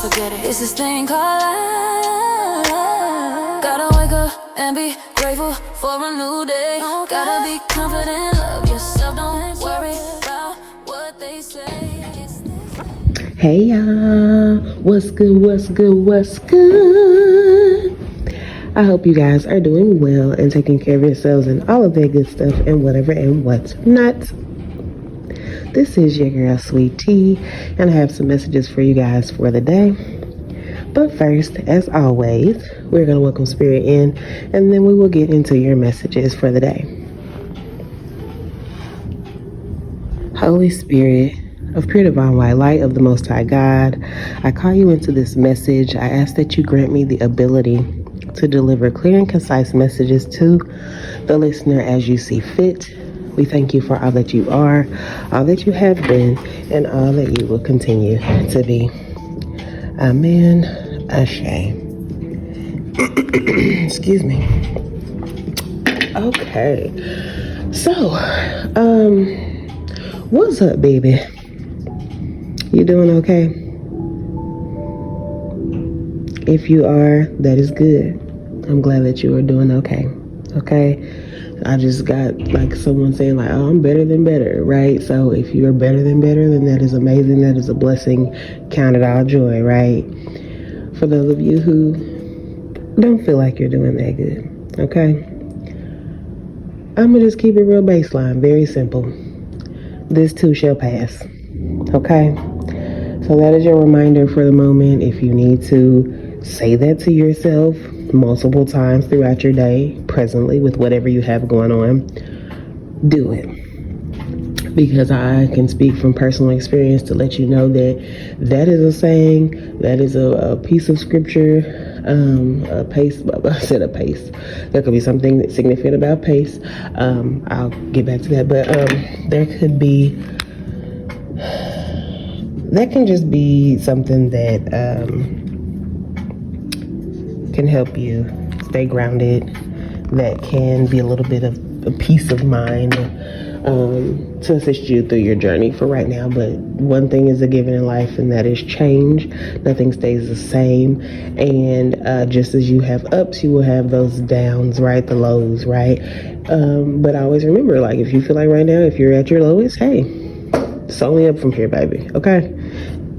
don't forget it. It's this thing called life. Gotta wake up and be grateful for a new day. Gotta be confident, love yourself, don't worry about what they say. Hey y'all, what's good, what's good, what's good? I hope you guys are doing well and taking care of yourselves and all of that good stuff and whatever and what's not. This is your girl Sweet T, and I have some messages for you guys for the day. But first, as always, we're going to welcome Spirit in, and then we will get into your messages for the day. Holy Spirit, of pure divine white light of the Most High God, I call you into this message. I ask that you grant me the ability to deliver clear and concise messages to the listener as you see fit. We thank you for all that you are, all that you have been, and all that you will continue to be. Amen. Ashe. Excuse me. Okay. So, what's up, baby? You doing okay? If you are, that is good. I'm glad that you are doing okay. Okay? I just got like someone saying like, oh, I'm better than better, right? So if you're better than better, then that is amazing. That is a blessing. Count it all joy, right? For those of you who don't feel like you're doing that good, okay? I'm going to just keep it real baseline, very simple. This too shall pass, okay? So that is your reminder for the moment. If you need to say that to yourself multiple times throughout your day, presently, with whatever you have going on, do it. Because I can speak from personal experience to let you know that that is a saying, that is a piece of scripture, a pace. I said a pace. There could be something significant about pace. I'll get back to that. But there could be, that can just be something that can help you stay grounded, that can be a little bit of a peace of mind to assist you through your journey for right now. But one thing is a given in life, and that is change. Nothing stays the same, and just as you have ups, you will have those downs, right? The lows, right? But always remember, like, if you feel like right now, if you're at your lowest, hey, it's only up from here, baby. Okay?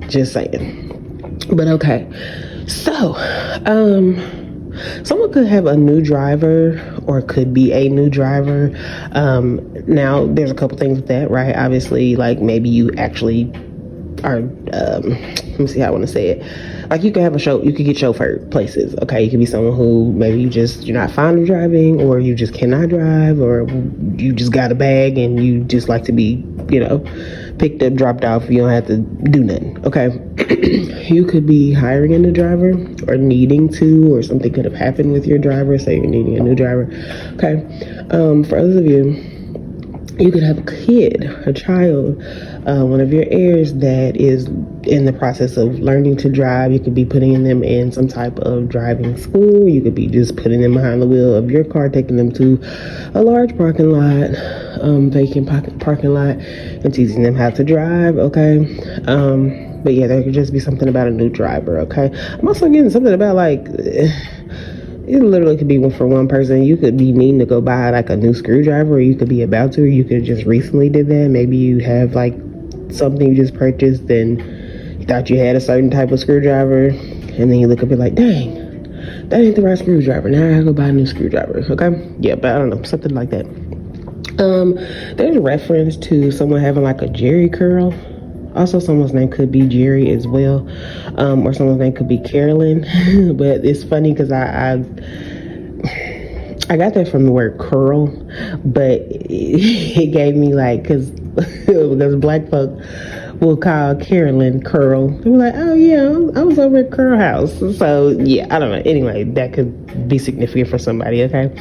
Just saying. But okay. So, someone could have a new driver or could be a new driver. Now, there's a couple things with that, right? Obviously, like maybe you actually are, let me see how I want to say it. Like you could have you could get chauffeured places, okay? You could be someone who maybe you're not fond of driving, or you just cannot drive, or you just got a bag and you just like to be, picked up, dropped off. You don't have to do nothing, okay? You could be hiring a new driver or needing to, or something could have happened with your driver, so you're needing a new driver, okay? For others of you, you could have a kid, a child, one of your heirs that is in the process of learning to drive. You could be putting them in some type of driving school. You could be just putting them behind the wheel of your car, taking them to a large parking lot, vacant parking lot, and teaching them how to drive, okay? But yeah, there could just be something about a new driver, okay? I'm also getting something about like, it literally could be for one person. You could be needing to go buy like a new screwdriver, or you could be about to, or you could just recently did that. Maybe you have like something you just purchased and you thought you had a certain type of screwdriver, and then you look up and like, dang, that ain't the right screwdriver. Now I gotta go buy a new screwdriver, okay? Yeah, but I don't know, something like that. There's a reference to someone having like a Jerry curl. Also, someone's name could be Jerry as well, or someone's name could be Carolyn. But it's funny because I got that from the word curl, but it gave me like, because black folk will call Carolyn Curl. They were like, oh yeah, I was over at Curl House. So yeah, I don't know. Anyway, that could be significant for somebody, okay?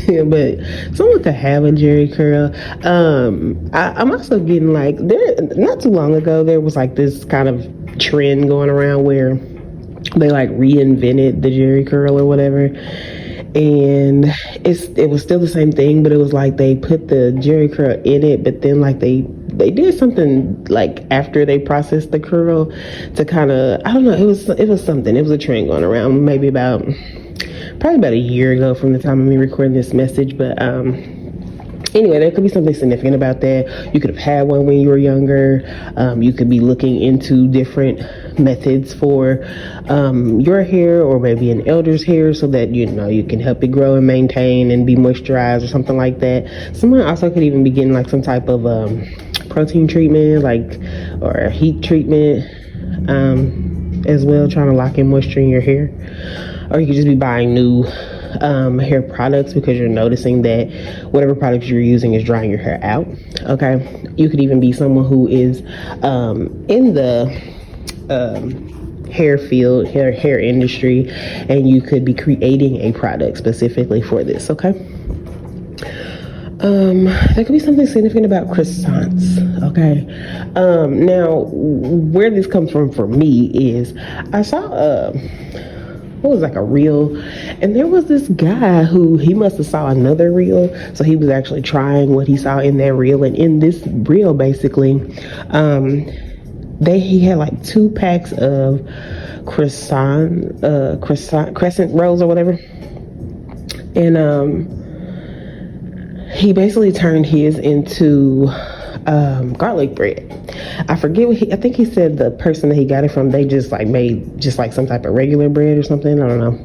But someone could have a Jerry curl. I'm also getting like, not too long ago, there was like this kind of trend going around where they like reinvented the Jerry curl or whatever, and it was still the same thing, but it was like they put the Jerry curl in it, but then like they they did something like after they processed the curl to kind of, I don't know, it was something. It was a trend going around maybe probably about a year ago from the time of me recording this message. But anyway, there could be something significant about that. You could have had one when you were younger. You could be looking into different methods for your hair, or maybe an elder's hair, so that you can help it grow and maintain and be moisturized or something like that. Someone also could even be getting like some type of protein treatment, or a heat treatment as well, trying to lock in moisture in your hair. Or you could just be buying new hair products because you're noticing that whatever products you're using is drying your hair out. Okay, you could even be someone who is in the hair field, hair industry, and you could be creating a product specifically for this. Okay, there could be something significant about croissants. Okay, now where this comes from for me is I saw what was like a reel, and there was this guy who he must have saw another reel, so he was actually trying what he saw in that reel. And in this reel, basically, he had like 2 packs of crescent rolls or whatever, and he basically turned his into garlic bread. I forget I think he said the person that he got it from, they just like made just like some type of regular bread or something, I don't know,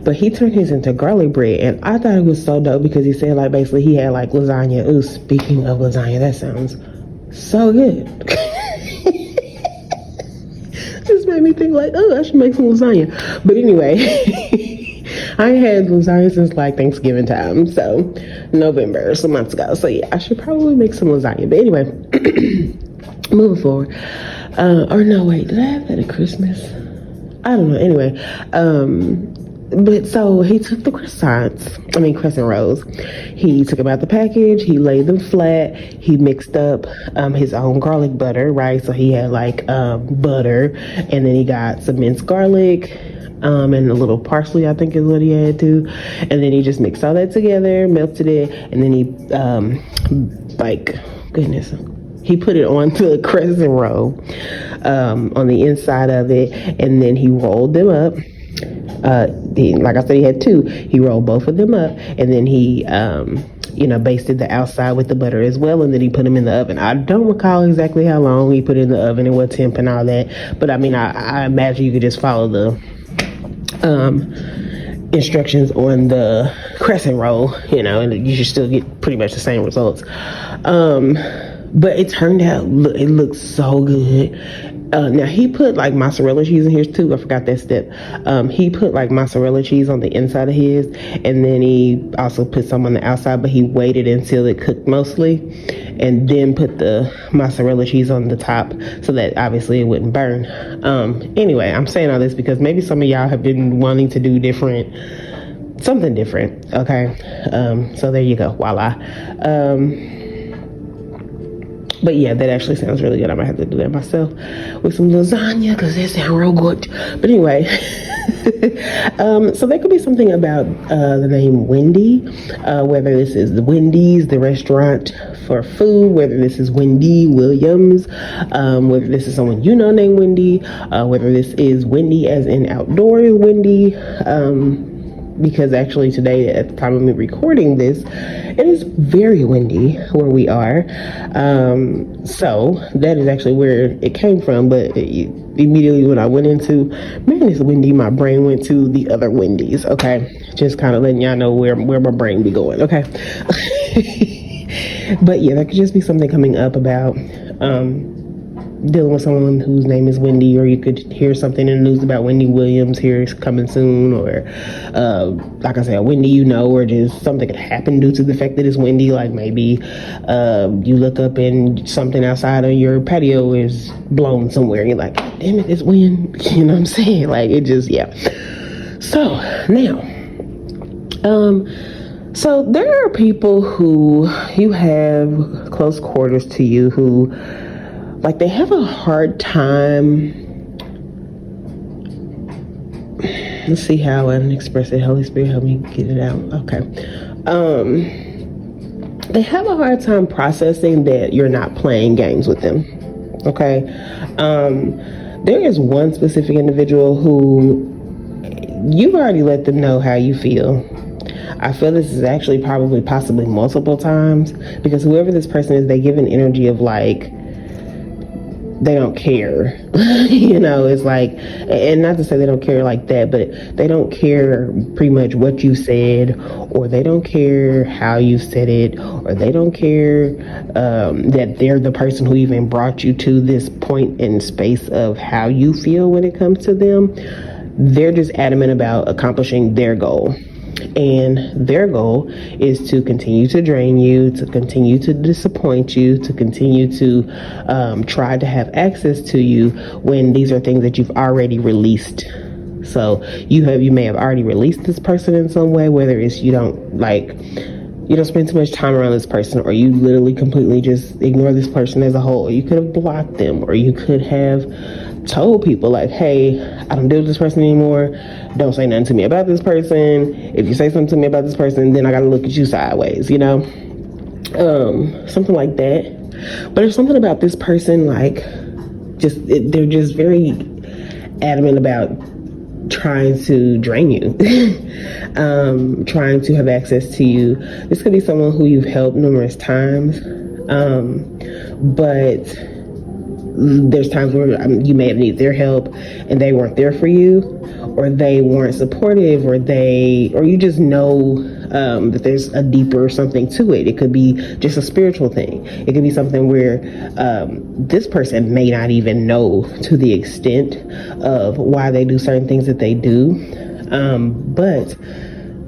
but he turned his into garlic bread. And I thought it was so dope because he said like basically he had like lasagna. Ooh, speaking of lasagna, that sounds so good. Just made me think like, oh, I should make some lasagna. But anyway, I had lasagna since like Thanksgiving time, so November, some months ago. So yeah, I should probably make some lasagna. But anyway, moving forward. Or no, wait, did I have that at Christmas? I don't know. Anyway, but so he took the crescent rolls. He took them out the package. He laid them flat. He mixed up his own garlic butter, right? So he had like butter, and then he got some minced garlic, and a little parsley, I think is what he had too. And then he just mixed all that together, melted it, and then he he put it onto a crescent roll on the inside of it, and then he rolled them up. Like I said, he had 2. He rolled both of them up, and then he basted the outside with the butter as well, and then he put them in the oven. I don't recall exactly how long he put it in the oven and what temp and all that, but I mean, I imagine you could just follow the instructions on the crescent roll, and you should still get pretty much the same results. But it turned out, it looked so good. Now he put like mozzarella cheese in his too. I forgot that step. He put like mozzarella cheese on the inside of his, and then he also put some on the outside, but he waited until it cooked mostly, and then put the mozzarella cheese on the top so that obviously it wouldn't burn. Anyway, I'm saying all this because maybe some of y'all have been wanting to do something different. Okay, so there you go. Voila. But yeah, that actually sounds really good. I might have to do that myself with some lasagna because it sounds real good. But anyway, so there could be something about the name Wendy, whether this is the Wendy's, the restaurant for food, whether this is Wendy Williams, whether this is someone named Wendy, whether this is Wendy as in outdoors Wendy, because actually today, at the time of me recording this, it is very windy where we are. So that is actually where it came from. But immediately when I went into, man, it's windy, my brain went to the other Wendy's. Okay, just kind of letting y'all know where my brain be going. Okay. But yeah, that could just be something coming up about dealing with someone whose name is Wendy, or you could hear something in the news about Wendy Williams here is coming soon, or like I said, Wendy, or just something could happen due to the fact that it's windy. Like maybe you look up and something outside of your patio is blown somewhere, and you're like, damn it, it's wind. You know what I'm saying? Like it just, yeah. So now, so there are people who you have close quarters to you who, like, they have a hard time. Let's see how I can express it. Holy Spirit, help me get it out. Okay. they have a hard time processing that you're not playing games with them. Okay. There is one specific individual who you've already let them know how you feel. I feel this is actually probably possibly multiple times, because whoever this person is, they give an energy of like they don't care. It's like, and not to say they don't care like that, but they don't care pretty much what you said, or they don't care how you said it, or they don't care that they're the person who even brought you to this point in space of how you feel when it comes to them. They're just adamant about accomplishing their goal. And their goal is to continue to drain you, to continue to disappoint you, to continue to try to have access to you when these are things that you've already released. So you may have already released this person in some way, whether it's you don't spend too much time around this person, or you literally completely just ignore this person as a whole. You could have blocked them, or you could have told people like, hey, I don't deal with this person anymore. Don't say nothing to me about this person. If you say something to me about this person, then I gotta look at you sideways, something like that. But there's something about this person, like, they're just very adamant about trying to drain you, trying to have access to you. This could be someone who you've helped numerous times, but there's times where you may have needed their help and they weren't there for you, or they weren't supportive, or you just know that there's a deeper something to it. It could be just a spiritual thing. It could be something where this person may not even know to the extent of why they do certain things that they do, but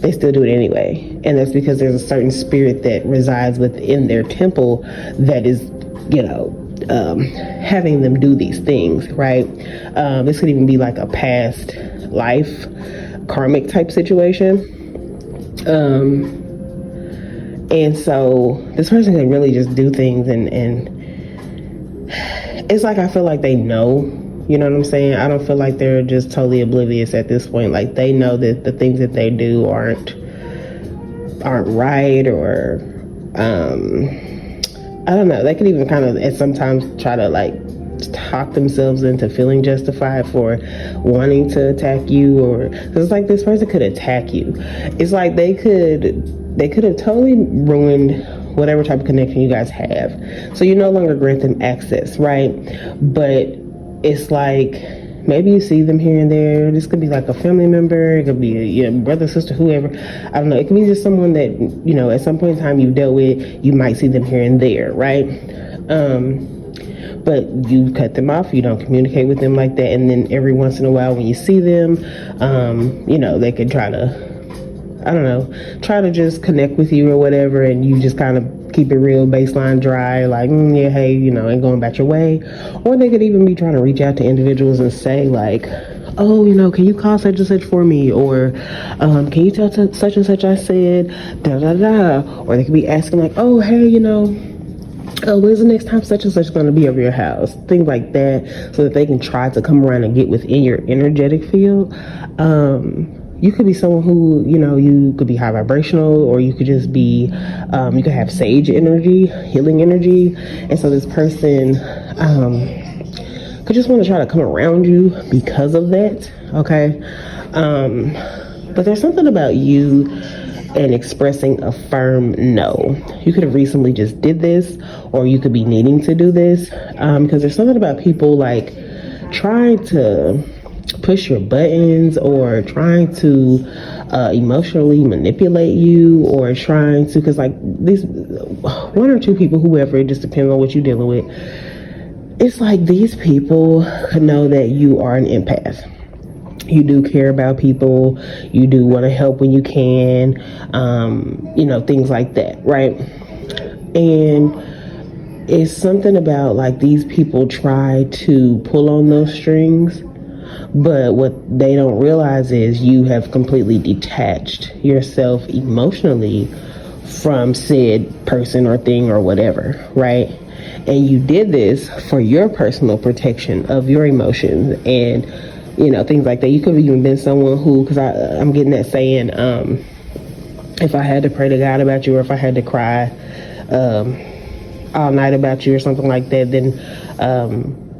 they still do it anyway. And that's because there's a certain spirit that resides within their temple that is, having them do these things, right? This could even be like a past life karmic type situation. And so this person can really just do things, and it's like, I feel like they know, you know what I'm saying? I don't feel like they're just totally oblivious at this point. Like, they know that the things that they do aren't right, or I don't know. They could even kind of at sometimes try to like talk themselves into feeling justified for wanting to attack you, or cause it's like this person could attack you. It's like they could have totally ruined whatever type of connection you guys have. So you no longer grant them access, right? But it's like, maybe you see them here and there. This could be like a family member. It could be a brother, sister, whoever. I don't know. It could be just someone that, at some point in time you've dealt with. You might see them here and there, right? But you cut them off. You don't communicate with them like that. And then every once in a while when you see them, they could try to just connect with you or whatever. And you just kind of keep it real baseline dry, like, yeah, hey, and going about your way. Or they could even be trying to reach out to individuals and say like, oh, can you call such and such for me? Or can you tell such and such I said da da da? Or they could be asking like, oh, hey, when's the next time such and such is going to be over your house? Things like that, so that they can try to come around and get within your energetic field. You could be someone who, you could be high vibrational, or you could just be, you could have sage energy, healing energy. And so this person could just want to try to come around you because of that, okay? But there's something about you and expressing a firm no. You could have recently just did this, or you could be needing to do this, because there's something about people like trying to push your buttons, or trying to emotionally manipulate you, or trying to, because like these one or two people, whoever, it just depends on what you're dealing with. It's like these people know that you are an empath. You do care about people. You do want to help when you can, things like that, right? And it's something about like these people try to pull on those strings, but what they don't realize is you have completely detached yourself emotionally from said person or thing or whatever, right? And you did this for your personal protection of your emotions and, things like that. You could have even been someone who, because I'm getting that saying, if I had to pray to God about you, or if I had to cry all night about you or something like that, then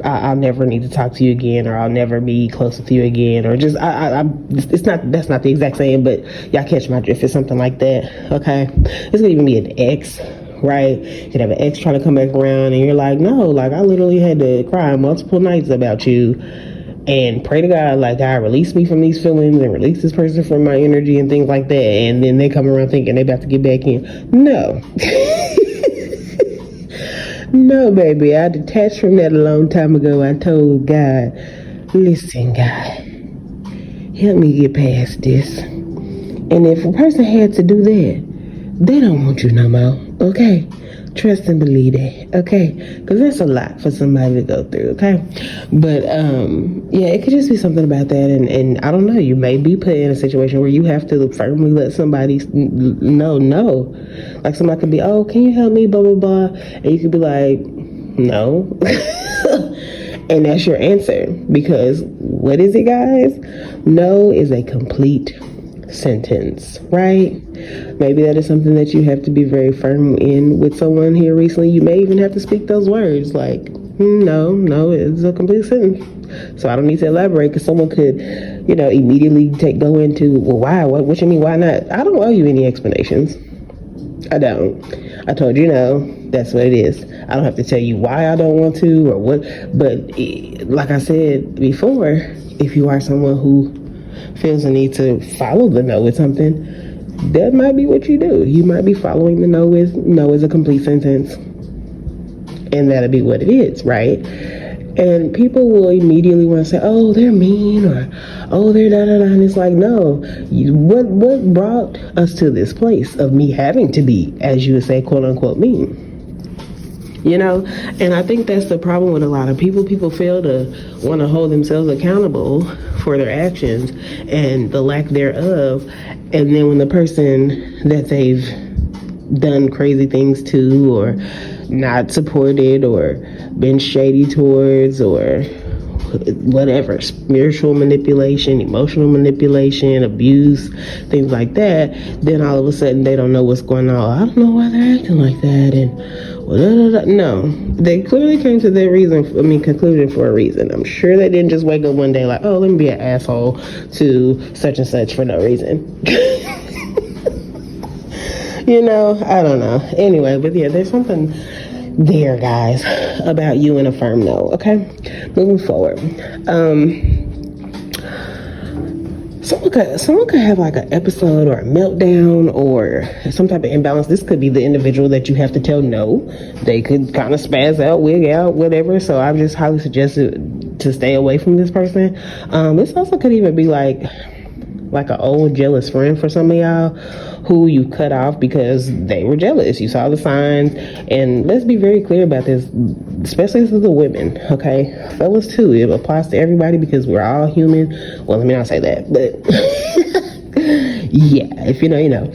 I'll never need to talk to you again, or I'll never be close with you again, or just it's not, that's not the exact saying, but y'all catch my drift. It's something like that. Okay, it's gonna even be an ex, right? You could have an ex trying to come back around, and you're like, no, like I literally had to cry multiple nights about you, and pray to God, like, God, release me from these feelings and release this person from my energy and things like that. And then they come around thinking they about to get back in. No. No, baby, I detached from that a long time ago. I told God, listen, God, help me get past this. And if a person had to do that, they don't want you no more, okay? Trust and believe that, okay? Because that's a lot for somebody to go through, okay? But, yeah, it could just be something about that. And I don't know, you may be put in a situation where you have to firmly let somebody know no. Like somebody could be, oh, can you help me, blah, blah, blah. And you could be like, no. And that's your answer. Because what is it, guys? No is a complete sentence, right? Maybe that is something that you have to be very firm in with someone here recently. You may even have to speak those words like, no, it's a complete sentence. So I don't need to elaborate, because someone could, immediately go into, well, why? What you mean, why not? I don't owe you any explanations. I don't. I told you no, that's what it is. I don't have to tell you why I don't want to or what. But like I said before, if you are someone who feels the need to follow the no with something, that might be what you do. You might be following the no with no is a complete sentence, and that'll be what it is, right? And people will immediately want to say, oh, they're mean, or oh, they're da-da-da. And it's like, no, what brought us to this place of me having to be, as you would say, quote unquote, mean? And I think that's the problem with a lot of people. People fail to want to hold themselves accountable for their actions and the lack thereof. And then when the person that they've done crazy things to, or not supported, or been shady towards, or whatever, spiritual manipulation, emotional manipulation, abuse, things like that, then all of a sudden they don't know what's going on. I don't know why they're acting like that, and no, they clearly came to their conclusion for a reason. I'm sure they didn't just wake up one day like, oh, let me be an asshole to such and such for no reason. I don't know. Anyway, but yeah, there's something there, guys, about you and a firm no, okay? Moving forward. Someone could have like an episode or a meltdown or some type of imbalance. This could be the individual that you have to tell no. They could kind of spaz out, wig out, whatever. So I just highly suggest to stay away from this person. This also could even be like an old jealous friend for some of y'all who you cut off because they were jealous. You saw the signs. And let's be very clear about this, especially to the women, okay? Fellas too, it applies to everybody because we're all human. Well, let me not say that, but yeah, if you know, you know.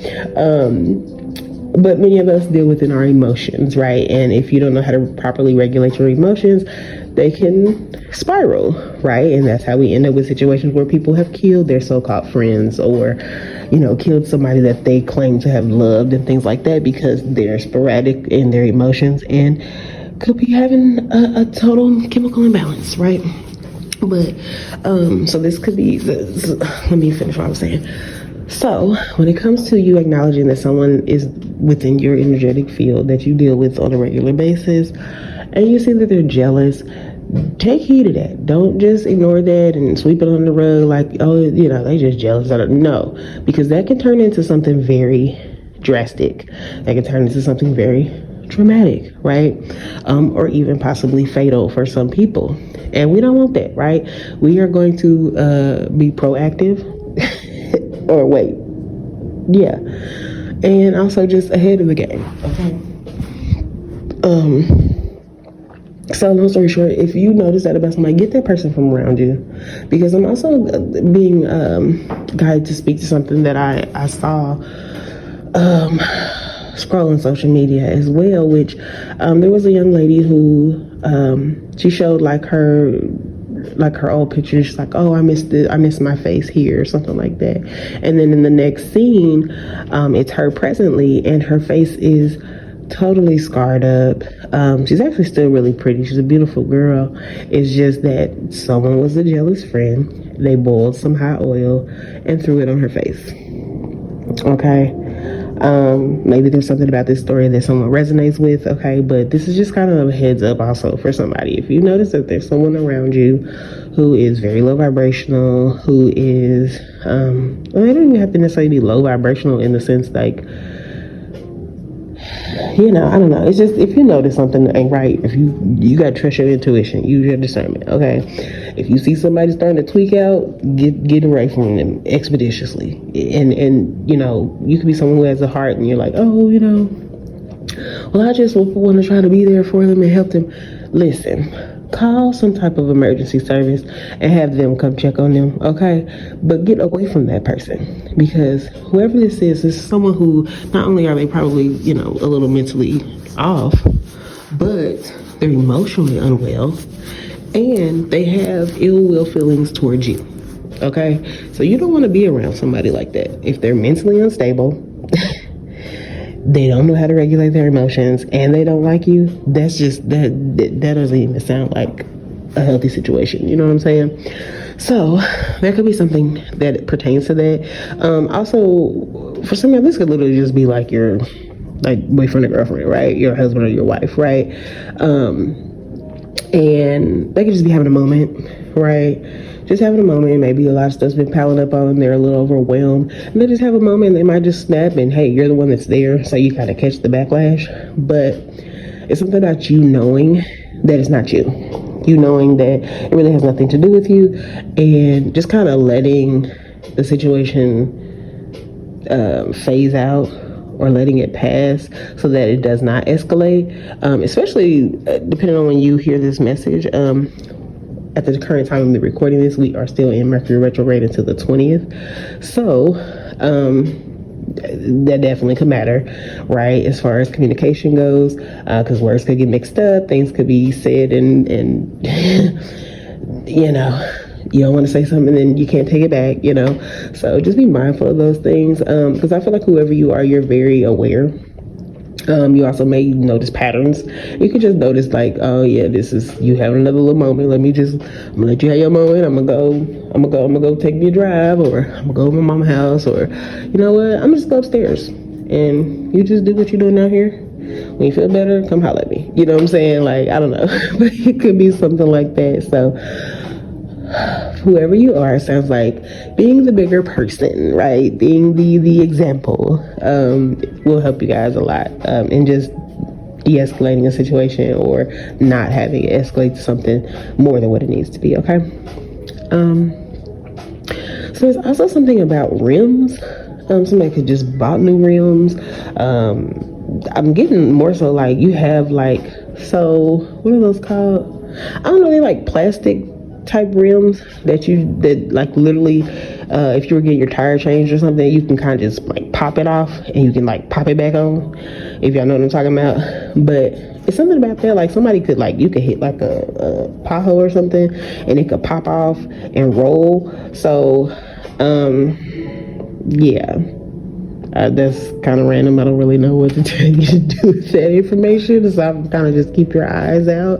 But many of us deal within our emotions, right? And if you don't know how to properly regulate your emotions, they can spiral, right? And that's how we end up with situations where people have killed their so-called friends, or, killed somebody that they claim to have loved and things like that, because they're sporadic in their emotions and could be having a total chemical imbalance, right? But, so this could be, let me finish what I was saying. So when it comes to you acknowledging that someone is within your energetic field that you deal with on a regular basis, and you see that they're jealous, take heed of that. Don't just ignore that and sweep it under the rug like, oh, they just jealous. No, because that can turn into something very drastic. That can turn into something very traumatic, right? Or even possibly fatal for some people. And we don't want that, right? We are going to be proactive. Or wait, yeah, and also just ahead of the game, okay? So long story short, if you notice that about somebody, get that person from around you, because I'm also being guided to speak to something that I saw scrolling social media as well, which there was a young lady who she showed like her old picture. She's like, oh, I miss my face here, or something like that. And then in the next scene, it's her presently, and her face is totally scarred up. She's actually still really pretty. She's a beautiful girl. It's just that someone was a jealous friend. They boiled some hot oil and threw it on her face. Okay. Maybe there's something about this story that someone resonates with. Okay, but this is just kind of a heads up also for somebody. If you notice that there's someone around you who is very low vibrational, who is, well, they don't even have to necessarily be low vibrational in the sense like, you know, I don't know. It's just if you notice something ain't right, if you got to trust your intuition, use your discernment. Okay, if you see somebody starting to tweak out, get away from them expeditiously. And you know, you could be someone who has a heart, and you're like, oh, you know, well, I just want to try to be there for them and help them. Listen, call some type of emergency service and have them come check on them, okay? But get away from that person, because whoever this is someone who not only are they probably, you know, a little mentally off, but they're emotionally unwell and they have ill will feelings towards you, okay? So you don't want to be around somebody like that. If they're mentally unstable, they don't know how to regulate their emotions, and they don't like you, that's just that doesn't even sound like a healthy situation. You know what I'm saying? So there could be something that pertains to that. Also, for some of this could literally just be like your boyfriend or girlfriend, right? Your husband or your wife, right? And they could just be having a moment, right? Just having a moment. Maybe a lot of stuff's been piling up on them. They're a little overwhelmed. And they just have a moment. They might just snap, and hey, you're the one that's there, so you kind of catch the backlash. But it's something about you knowing that it's not you. You knowing that it really has nothing to do with you, and just kind of letting the situation phase out, or letting it pass so that it does not escalate, especially depending on when you hear this message. At the current time of me recording this, we are still in Mercury retrograde until the 20th. So that definitely could matter, right, as far as communication goes, because words could get mixed up, things could be said, and you know, you don't want to say something and then you can't take it back, you know. So just be mindful of those things, because I feel like whoever you are, you're very aware. You also may notice patterns. You could just notice like, oh yeah, this is you having another little moment. I'm gonna let you have your moment. I'm gonna go take me a drive, or I'm gonna go to my mama's house, or you know what, I'm just go upstairs and you just do what you're doing out here. When you feel better, come holler at me. You know what I'm saying? Like, I don't know, but it could be something like that. So whoever you are, sounds like being the bigger person, right? Being the example, will help you guys a lot, in just de-escalating a situation or not having it escalate to something more than what it needs to be, okay? So there's also something about rims. Somebody could just bought new rims. I'm getting more so like you have like, so what are those called? I don't know, they're like plastic type rims that like literally, if you were getting your tire changed or something, you can kind of just like pop it off and you can like pop it back on, if y'all know what I'm talking about. But it's something about that, like somebody could like, you could hit like a pothole or something and it could pop off and roll. So yeah, that's kind of random. I don't really know what to tell you to do with that information, so I'm kind of just keep your eyes out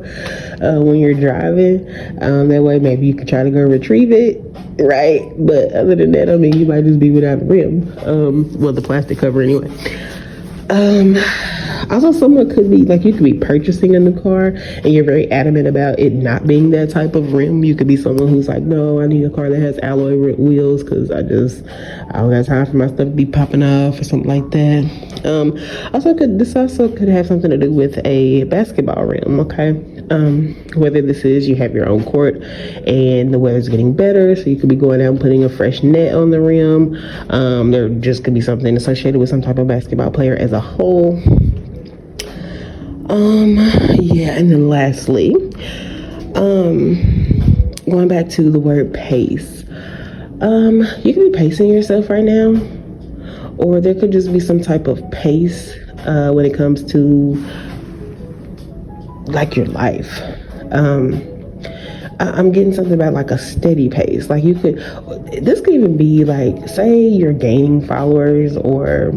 when you're driving. That way maybe you can try to go retrieve it, right? But other than that, I mean, you might just be without a rim, well, the plastic cover anyway. Also, someone could be like, you could be purchasing a new car and you're very adamant about it not being that type of rim. You could be someone who's like, no, I need a car that has alloy wheels because I don't have time for my stuff to be popping off or something like that. This also could have something to do with a basketball rim, okay? Whether this is you have your own court and the weather's getting better, so you could be going out and putting a fresh net on the rim. There just could be something associated with some type of basketball player as a whole. Yeah, and then lastly, going back to the word pace, you could be pacing yourself right now, or there could just be some type of pace when it comes to like your life. I'm getting something about like a steady pace. Like this could even be like, say you're gaining followers or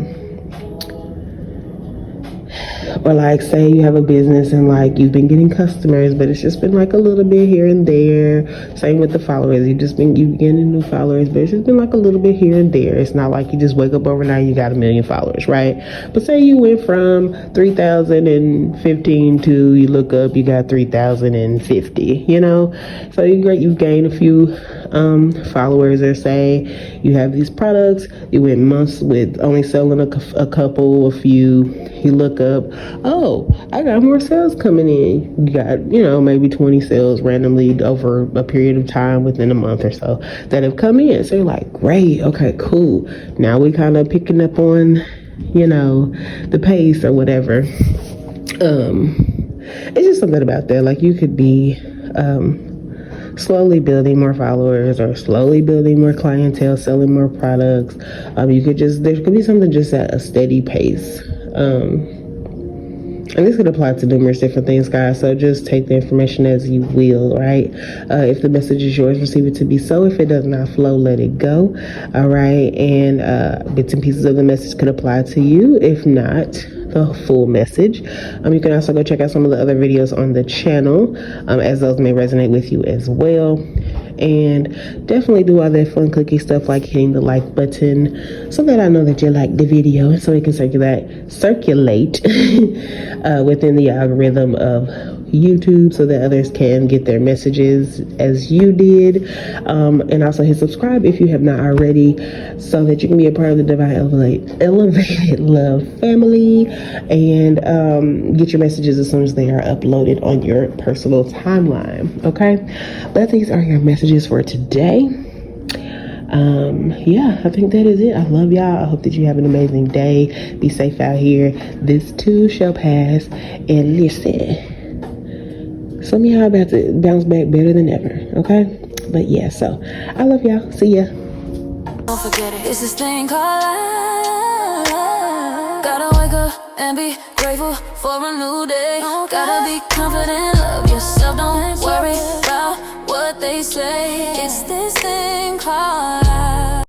Or like say you have a business and like you've been getting customers, but it's just been like a little bit here and there. Same with the followers. You getting new followers, but it's just been like a little bit here and there. It's not like you just wake up overnight and you got 1 million followers, right? But say you went from 3,015 to you look up, you got 3,050, you know? So you've gained a few followers, or say you have these products, you went months with only selling a few, you look up, oh, I got more sales coming in. You got, maybe 20 sales randomly over a period of time within a month or so that have come in. So you're like, great, okay, cool. Now we kind of picking up on, the pace or whatever. It's just something about that. Like you could be slowly building more followers or slowly building more clientele, selling more products. There could be something just at a steady pace. And this could apply to numerous different things, guys. So just take the information as you will, right? If the message is yours, receive it to be so. If it does not flow, let it go. All right. And bits and pieces of the message could apply to you. If not, the full message. You can also go check out some of the other videos on the channel, as those may resonate with you as well. And definitely do all that fun clicky stuff like hitting the like button so that I know that you like the video, and so it can circulate within the algorithm of YouTube so that others can get their messages as you did. And also hit subscribe if you have not already, so that you can be a part of the Divine Elevated Love family, and get your messages as soon as they are uploaded on your personal timeline. Okay, but these are your messages for today. I think that is it. I love y'all. I hope that you have an amazing day. Be safe out here. This too shall pass. And listen, some of y'all about to bounce back better than ever, okay? But yeah, so I love y'all. See ya. Don't forget it. It's this thing called life. Gotta wake up and be grateful for a new day. Gotta be confident, love yourself. Don't worry about what they say. It's this thing called life.